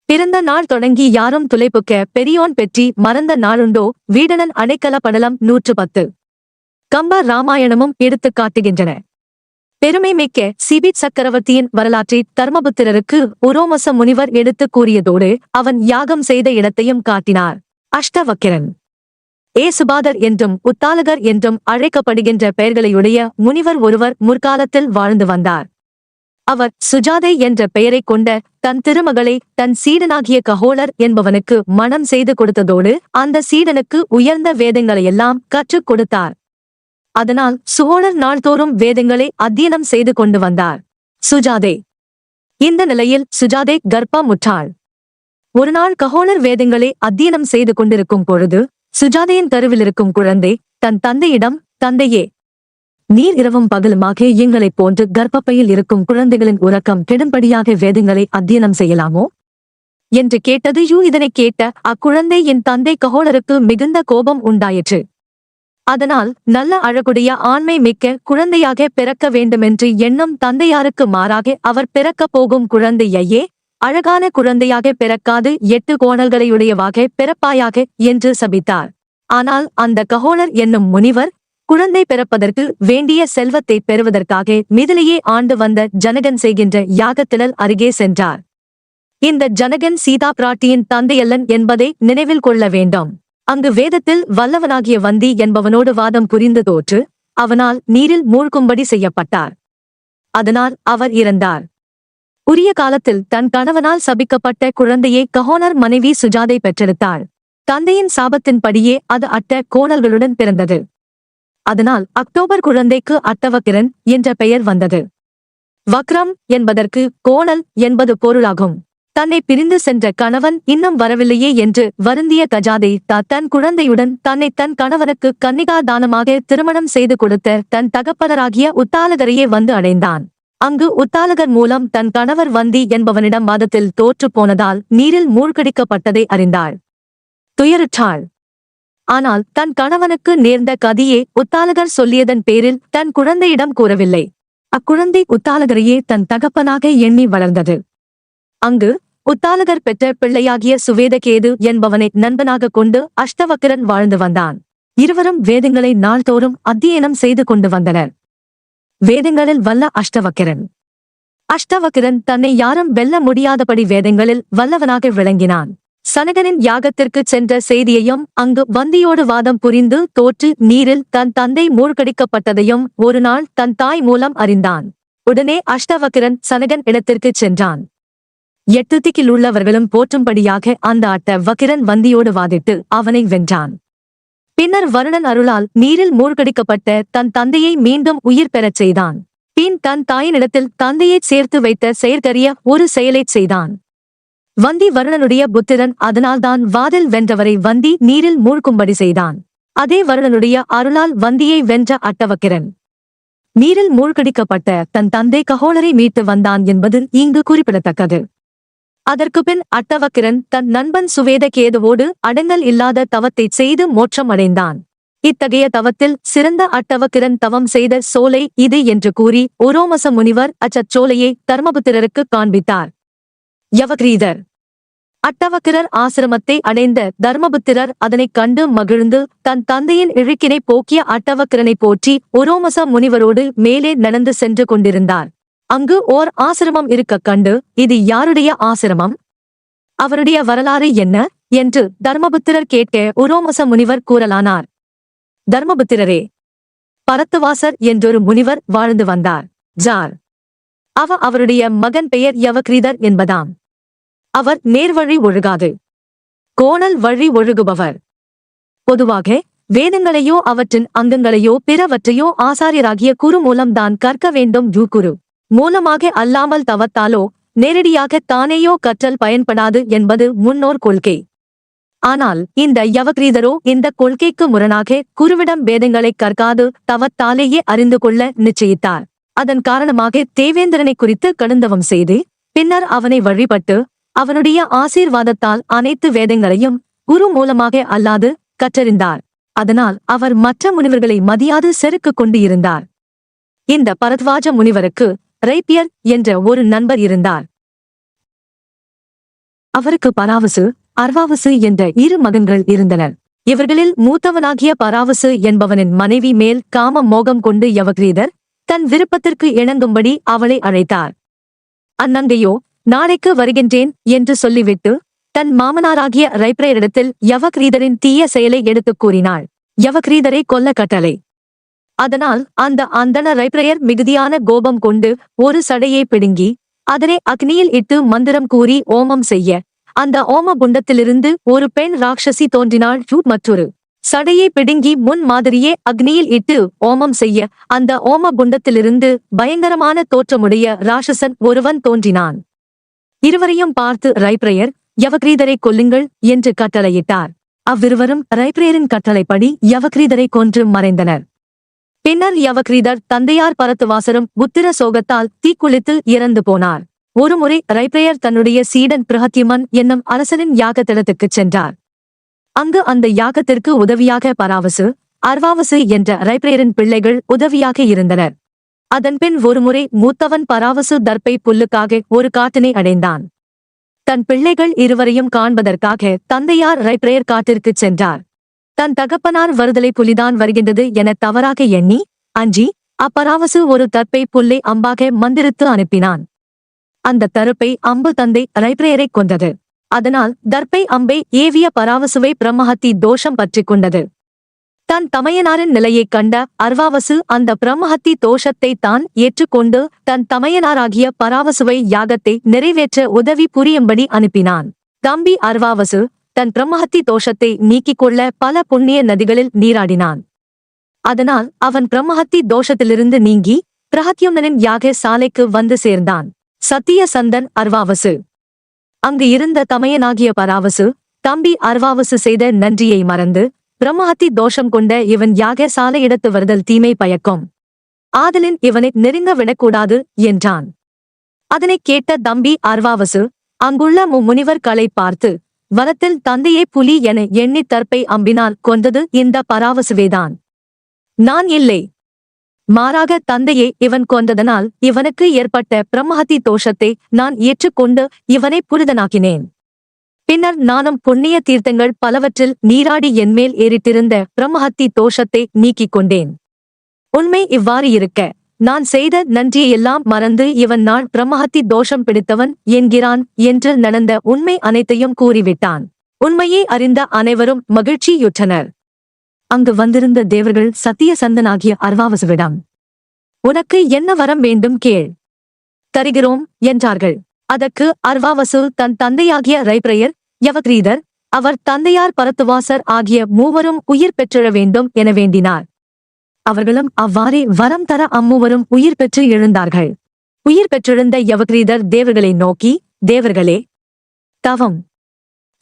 பிறந்த நாள் தொடங்கி யாரும் துளைப்புக்க பெரியோன் பெற்றி மறந்த நாளுண்டோ வீடனன் அடைக்கல படலம் 110. கம்ப ராமாயணமும் எடுத்துக் காட்டுகின்றன. பெருமை மிக்க சிபி சக்கரவர்த்தியின் வரலாற்றை தர்மபுத்திரருக்கு உரோமச முனிவர் எடுத்துக் கூறியதோடு அவன் யாகம் செய்த இடத்தையும் காட்டினார். அஷ்டவக்கிரன் ஏசுபாதர் என்றும் உத்தாலகர் என்றும் அழைக்கப்படுகின்ற பெயர்களையுடைய முனிவர் ஒருவர் முற்காலத்தில் வாழ்ந்து வந்தார். அவர் சுஜாதை என்ற பெயரைக் கொண்ட தன் திருமகளை தன் சீடனாகிய கஹோளர் என்பவனுக்கு மணம் செய்து கொடுத்ததோடு அந்த சீடனுக்கு உயர்ந்த வேதங்களையெல்லாம் கற்றுக் கொடுத்தார். அதனால் சுகோளர் நாள்தோறும் வேதங்களை அத்தியனம் செய்து கொண்டு வந்தார். சுஜாதை இந்த நிலையில் சுஜாதை கர்ப்பமுற்றாள். ஒருநாள் கஹோளர் வேதங்களை அத்தியனம் செய்து கொண்டிருக்கும் பொழுது சுஜாதையின் கருவிலிருக்கும் குழந்தை தன் தந்தையிடம், தந்தையே, நீர் இரவும் பகலுமாக எங்களைப் போன்று கர்ப்பப்பையில் இருக்கும் குழந்தைகளின் உறக்கம் கெடும்படியாக வேதங்களை அத்தியனம் செய்யலாமோ என்று கேட்டது. இதனைக் கேட்ட அக்குழந்தை என் தந்தை கஹோளருக்கு மிகுந்த கோபம் உண்டாயிற்று. அதனால் நல்ல அழகுடைய ஆண்மை மிக்க குழந்தையாக பிறக்க வேண்டுமென்று எண்ணம் தந்தையாருக்கு மாறாக அவர் பிறக்கப் போகும் குழந்தையையே அழகான குழந்தையாக பிறக்காது 8 கோணல்களையுடையவாக பிறப்பாயாக என்று சபித்தார். ஆனால் அந்த கஹோளர் என்னும் முனிவர் குழந்தை பிறப்பதற்கு வேண்டிய செல்வத்தை பெறுவதற்காக மிதிலையே ஆண்டு வந்த ஜனகன் செய்கின்ற யாகத்திடல் அருகே சென்றார். இந்த ஜனகன் சீதா பிராட்டியின் தந்தையல்லன் என்பதை நினைவில் கொள்ள வேண்டும். அங்கு வேதத்தில் வல்லவனாகிய வந்தி என்பவனோடு வாதம் புரிந்து தோற்று அவனால் நீரில் மூழ்கும்படி செய்யப்பட்டார். அதனால் அவர் இறந்தார். உரிய காலத்தில் தன் கணவனால் சபிக்கப்பட்ட குழந்தையை கஹோளர் மனைவி சுஜாதை பெற்றெடுத்தாள். தந்தையின் சாபத்தின்படியே அது அட்ட கோணல்களுடன் பிறந்தது. அதனால் அக்டோபர் குழந்தைக்கு அட்டவக்கிரன் என்ற பெயர் வந்தது. வக்ரம் என்பதற்கு கோணல் என்பது பொருளாகும். தன்னை பிரிந்து சென்ற கணவன் இன்னும் வரவில்லையே என்று வருந்திய கஜாதை தன் குழந்தையுடன் தன்னை தன் கணவனுக்கு கன்னிகா தானமாக திருமணம் செய்து கொடுத்த தன் தகப்பனராகிய உத்தாலகரையே வந்து அடைந்தான். அங்கு உத்தாலகர் மூலம் தன் கணவர் வந்தி என்பவனிடம் வாதத்தில் தோற்று போனதால் நீரில் மூழ்கடிக்கப்பட்டதை அறிந்தாள். துயருற்றாள். ஆனால் தன் கணவனுக்கு நேர்ந்த கதியே உத்தாலகர் சொல்லியதன் பேரில் தன் குழந்தையிடம் கூறவில்லை. அக்குழந்தை உத்தாலகரையே தன் தகப்பனாக எண்ணி வளர்ந்தது. அங்கு உத்தாலகர் பெற்ற பிள்ளையாகிய சுவேதகேது என்பவனை நண்பனாக கொண்டு அஷ்டவக்கிரன் வாழ்ந்து வந்தான். இருவரும் வேதங்களை நாள்தோறும் அத்தியனம் செய்து கொண்டு வந்தனர். வேதங்களில் வல்ல அஷ்டவக்கிரன். அஷ்டவக்கிரன் தன்னை யாரும் வெல்ல முடியாதபடி வேதங்களில் வல்லவனாக விளங்கினான். சனகனின் யாகத்திற்கு சென்ற செய்தியையும் அங்கு வந்தியோடு வாதம் புரிந்து தோற்று நீரில் தன் தந்தை மூழ்கடிக்கப்பட்டதையும் ஒருநாள் தன் தாய் மூலம் அறிந்தான். உடனே அஷ்டவக்கிரன் சனகன் இடத்திற்குச் சென்றான். 8 திக்கில் உள்ளவர்களும் போற்றும்படியாக அந்த அட்ட வக்கிரன் வந்தியோடு வாதிட்டு அவனை வென்றான். பின்னர் வருணன் அருளால் நீரில் மூழ்கடிக்கப்பட்ட தன் தந்தையை மீண்டும் உயிர் பெறச் செய்தான். பின் தன் தாயினிடத்தில் தந்தையைச் சேர்த்து வைத்த செயற்கரிய ஒரு செயலைச் செய்தான். வந்தி வருணனுடைய புத்திரன். அதனால்தான் வாதில் வென்றவரை வந்தி நீரில் மூழ்கும்படி செய்தான். அதே வருணனுடைய அருளால் வந்தியை வென்ற அட்டவக்கிரன் நீரில் மூழ்கடிக்கப்பட்ட தன் தந்தை கஹோளரை மீட்டு வந்தான் என்பது இங்கு குறிப்பிடத்தக்கது. அதற்குப்பின் அட்டவக்கிரன் தன் நண்பன் சுவேதகேதுவோடு அடங்கல் இல்லாத தவத்தைச் செய்து மோட்சம் அடைந்தான். இத்தகைய தவத்தில் சிறந்த அட்டவக்கிரன் தவம் செய்த சோலை இது என்று கூறி உரோமச முனிவர் அச்சோலையை தர்மபுத்திரருக்கு காண்பித்தார். யவக்ரீதர். அட்டவக்கிரர் ஆசிரமத்தை அடைந்த தர்மபுத்திரர் அதனைக் கண்டு மகிழ்ந்து தன் தந்தையின் இழுக்கினை போக்கிய அட்டவக்கிரனை போற்றி உரோமச முனிவரோடு மேலே நடந்து சென்று கொண்டிருந்தார். அங்கு ஓர் ஆசிரமம் இருக்கக் கண்டு, இது யாருடைய ஆசிரமம், அவருடைய வரலாறு என்ன என்று தர்மபுத்திரர் கேட்க உரோமச முனிவர் கூறலானார். தர்மபுத்திரரே, பரத்துவாசர் என்றொரு முனிவர் வாழ்ந்து வந்தார். ஜார். அவருடைய மகன் பெயர் யவக்ரீதர் என்பதாம். அவர் நேர்வழி ஒழுகாது கோணல் வழி ஒழுகுபவர். பொதுவாக வேதங்களையோ அவற்றின் அங்கங்களையோ பிறவற்றையோ ஆசாரியராகிய குரு மூலம்தான் கற்க வேண்டும். குரு மூலமாக அல்லாமல் தவத்தாலோ நேரடியாக தானேயோ கற்றல் பயன்படாது என்பது முன்னோர் கொள்கை. ஆனால் இந்த யவக்ரீதரோ இந்த கொள்கைக்கு முரணாக குருவிடம் வேதங்களை கற்காது தவத்தாலேயே அறிந்து கொள்ள நிச்சயித்தார். அதன் காரணமாக தேவேந்திரனை குறித்து கடுந்தவம் செய்து பின்னர் அவனை வழிபட்டு அவனுடைய ஆசீர்வாதத்தால் அனைத்து வேதங்களையும் குரு மூலமாக அல்லாது கற்றறிந்தார். அதனால் அவர் மற்ற முனிவர்களை மதியாது செருக்கு கொண்டு இருந்தார். இந்த பரத்வாஜ முனிவருக்கு ரைப்பியர் என்ற ஒரு நண்பர் இருந்தார். அவருக்கு பராவசு, அர்வாவசு என்ற 2 மகன்கள் இருந்தனர். இவர்களில் மூத்தவனாகிய பராவசு என்பவனின் மனைவி மேல் காம மோகம் கொண்டு யவகிரீதர் தன் விருப்பத்திற்கு இணங்கும்படி அவளை அழைத்தார். அந்நங்கையோ நாளைக்கு வருகின்றேன் என்று சொல்லிவிட்டு தன் மாமனாராகிய ரைப்ரயரிடத்தில் யவகிரீதரின் தீய செயலை எடுத்துக் கூறினாள். யவகிரீதரை கொல்ல கட்டளை. அதனால் அந்த அந்தண ரைப்ரயர் மிகுதியான கோபம் கொண்டு ஒரு சடையை பிடுங்கி அதனை அக்னியில் இட்டு மந்திரம் கூறி ஓமம் செய்ய அந்த ஓம குண்டத்திலிருந்து ஒரு பெண் ராட்சசி தோன்றினாள். மற்றொரு சடையை பிடுங்கி முன் மாதிரியே அக்னியில் இட்டு ஓமம் செய்ய அந்த ஓம குண்டத்திலிருந்து பயங்கரமான தோற்றமுடைய ராட்சசன் ஒருவன் தோன்றினான். இருவரையும் பார்த்து ரைப்ரயர் யவகிரீதரை கொல்லுங்கள் என்று கட்டளையிட்டார். அவ்விருவரும் ரைப்ரயரின் கட்டளைப்படி யவகிரீதரை கொன்று மறைந்தனர். பின்னர் யவகிரீதர் தந்தையார் பரத்துவாசரும் புத்திர சோகத்தால் தீக்குளித்து இறந்து போனார். ஒருமுறை ரைப்ரயர் தன்னுடைய சீடன் பிரஹத்யுமன் என்னும் அரசனின் யாகத்திடத்துக்குச் சென்றார். அங்கு அந்த யாகத்திற்கு உதவியாக பராவசு, அர்வாவசு என்ற ரைப்ரயரின் பிள்ளைகள் உதவியாக இருந்தனர். அதன்பின் ஒருமுறை மூத்தவன் பராவசு தர்ப்பை புல்லுக்காக ஒரு காட்டினை அடைந்தான். தன் பிள்ளைகள் இருவரையும் காண்பதற்காக தந்தையார் ரைப்ரயர் காட்டிற்குச் சென்றார். தன் தகப்பனார் வருதலை புலிதான் வருகின்றது என தவறாக எண்ணி அஞ்சி அப்பராவசு ஒரு தர்ப்பை புல்லை அம்பாக மந்திரித்து அனுப்பினான். அந்த தருப்பை அம்பு தந்தை ரைப்ரயரை கொண்டது. அதனால் தர்ப்பை அம்பை ஏவிய பராவசுவை பிரம்மஹத்தி தோஷம் பற்றிக் கொண்டது. தன் தமையனாரின் நிலையைக் கண்ட அர்வாவசு அந்த பிரம்மஹத்தி தோஷத்தை தான் ஏற்றுக்கொண்டு தன் தமையனாராகிய பராவசுவை யாகத்தை நிறைவேற்ற உதவி புரியும்படி அனுப்பினான். தம்பி அர்வாவசு தன் பிரம்மஹத்தி தோஷத்தை நீக்கிக் கொள்ள பல புண்ணிய நதிகளில் நீராடினான். அதனால் அவன் பிரம்மஹத்தி தோஷத்திலிருந்து நீங்கி பிரஹத்யும்னனின் யாக சாலைக்கு வந்து சேர்ந்தான். சத்திய சந்தன் அர்வாவசு. அங்கு இருந்த தமையனாகிய பராவசு தம்பி அர்வாவசு செய்த நன்றியை மறந்து பிரம்மஹத்தி தோஷம் கொண்ட இவன் யாக சாலையிடத்து வருதல் தீமை பயக்கும். ஆதலின் இவனை நெருங்க விடக்கூடாது என்றான். அதனைக் கேட்ட தம்பி அர்வாவசு அங்குள்ள முனிவர்களை பார்த்து வனத்தில் தந்தையே புலி என எண்ணி தர்ப்பை அம்பினால் கொண்டது இந்த பராவசுவேதான், நான் இல்லை. மாறாக தந்தையே இவன் கொண்டதனால் இவனுக்கு ஏற்பட்ட பிரம்மஹத்தி தோஷத்தை நான் ஏற்றுக்கொண்டு இவனை புனிதனாக்கினேன். பின்னர் நானும் புண்ணிய தீர்த்தங்கள் பலவற்றில் நீராடி என்மேல் ஏறிட்டிருந்த பிரம்மஹத்தி தோஷத்தை நீக்கிக் கொண்டேன். உண்மை இவ்வாறு இருக்க நான் செய்த நன்றியெல்லாம் மறந்து இவன் நான் பிரம்மஹத்தி தோஷம் பிடித்தவன் என்கிறான் என்று நடந்த உண்மை அனைத்தையும் கூறிவிட்டான். உண்மையை அறிந்த அனைவரும் மகிழ்ச்சியுற்றனர். அங்கு வந்திருந்த தேவர்கள் சத்திய சந்தனாகிய அர்வாவசுவிடம், உனக்கு என்ன வரம் வேண்டும் கேள், தருகிறோம் என்றார்கள். அதற்கு அர்வாவசு தன் தந்தையாகிய ரைப்ரயர், யவகிரீதர், அவர் தந்தையார் பரத்துவாசர் ஆகிய மூவரும் உயிர் பெற்றெழ வேண்டும் என வேண்டினார். அவர்களும் அவ்வாறே வரம் தர அம்மூவரும் உயிர் பெற்று எழுந்தார்கள். உயிர் பெற்றெழுந்த யவகிரீதர் தேவர்களை நோக்கி, தேவர்களே, தவம்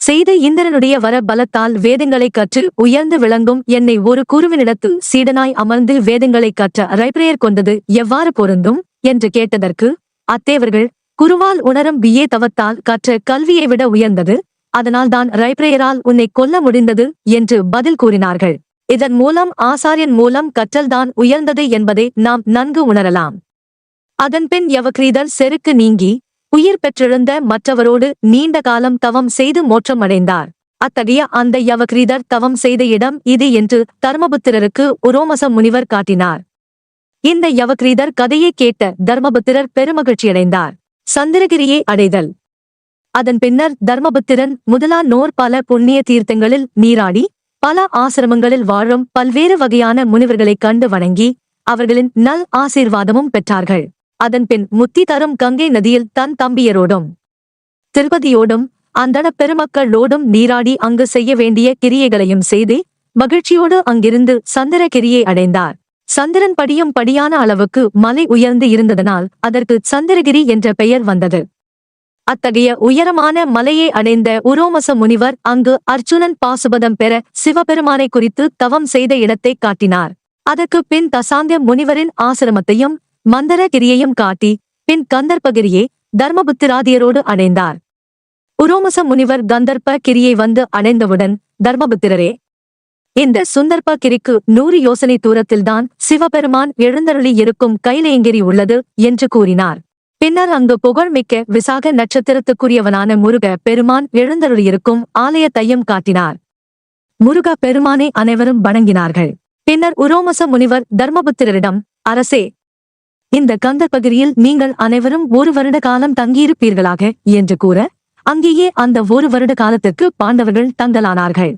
செய்த இந்திரனுடைய வர பலத்தால் வேதங்களைக் கற்று உயர்ந்து விளங்கும் என்னை ஒரு குருவினிடத்து சீடனாய் அமர்ந்து வேதங்களைக் கற்ற ரைப்ரயர் கொண்டது எவ்வாறு பொருந்தும் என்று கேட்டதற்கு அத்தேவர்கள், குருவால் உணரும் பிஏ தவத்தால் கற்ற கல்வியை விட உயர்ந்தது, அதனால்தான் ரைப்ரயரால் உன்னை கொல்ல முடிந்தது என்று பதில் கூறினார்கள். இதன் மூலம் ஆசாரியன் மூலம் கற்றல்தான் உயர்ந்தது என்பதை நாம் நன்கு உணரலாம். அதன்பின் யவகிரீதர் செருக்கு நீங்கி உயிர் பெற்றெழுந்த மற்றவரோடு நீண்ட காலம் தவம் செய்து மோட்சமடைந்தார். அத்தகைய அந்த யவகிரீதர் தவம் செய்த இடம் இது என்று தர்மபுத்திரருக்கு உரோமச முனிவர் காட்டினார். இந்த யவகிரீதர் கதையை கேட்ட தர்மபுத்திரர் பெருமகிழ்ச்சியடைந்தார். சந்திரகிரியை அடைதல். அதன் பின்னர் தர்மபுத்திரன் முதலானோர் பல புண்ணிய தீர்த்தங்களில் நீராடி பல ஆசிரமங்களில் வாழும் பல்வேறு வகையான முனிவர்களைக் கண்டு வணங்கி அவர்களின் நல் ஆசீர்வாதமும் பெற்றார்கள். அதன்பின் முத்தி தரும் கங்கை நதியில் தன் தம்பியரோடும் திருப்பதியோடும் அந்தண பெருமக்களோடும் நீராடி அங்கு செய்ய வேண்டிய கிரியைகளையும் செய்து மகிழ்ச்சியோடு அங்கிருந்து சந்திரகிரியை அடைந்தார். சந்திரன் படியும் படியான அளவுக்கு மலை உயர்ந்து இருந்ததனால் அதற்கு சந்திரகிரி என்ற பெயர் வந்தது. அத்தகைய உயரமான மலையை அடைந்த உரோமச முனிவர் அங்கு அர்ஜுனன் பாசுபதம் பெற சிவபெருமானை குறித்து தவம் செய்த இடத்தை காட்டினார். அதற்கு பின் தசாந்திய முனிவரின் ஆசிரமத்தையும் மந்தரகிரியையும் காட்டி பின் கந்தர்ப்பகிரியை தர்மபுத்திராதியரோடு அடைந்தார். உரோமச முனிவர் கந்தர்ப்ப கிரியை வந்து அடைந்தவுடன், தர்மபுத்திரரே, இந்த சுந்தர்ப்ப கிரிக்கு 100 யோசனை தூரத்தில்தான் சிவபெருமான் எழுந்தருளி இருக்கும் கைலேயங்கிரி உள்ளது என்று கூறினார். பின்னர் அங்கு புகழ்மிக்க விசாக நட்சத்திரத்துக்குரியவனான முருக பெருமான் எழுந்தருளியிருக்கும் ஆலயத்தையும் காட்டினார். முருக பெருமானை அனைவரும் வணங்கினார்கள். பின்னர் உரோமச முனிவர் தர்மபுத்திரரிடம், அரசே, இந்த கந்தர்ப்பகிரியில் நீங்கள் அனைவரும் 1 வருட காலம் தங்கியிருப்பீர்களாக என்று கூற, அங்கேயே அந்த 1 வருட காலத்திற்கு பாண்டவர்கள் தங்கலானார்கள்.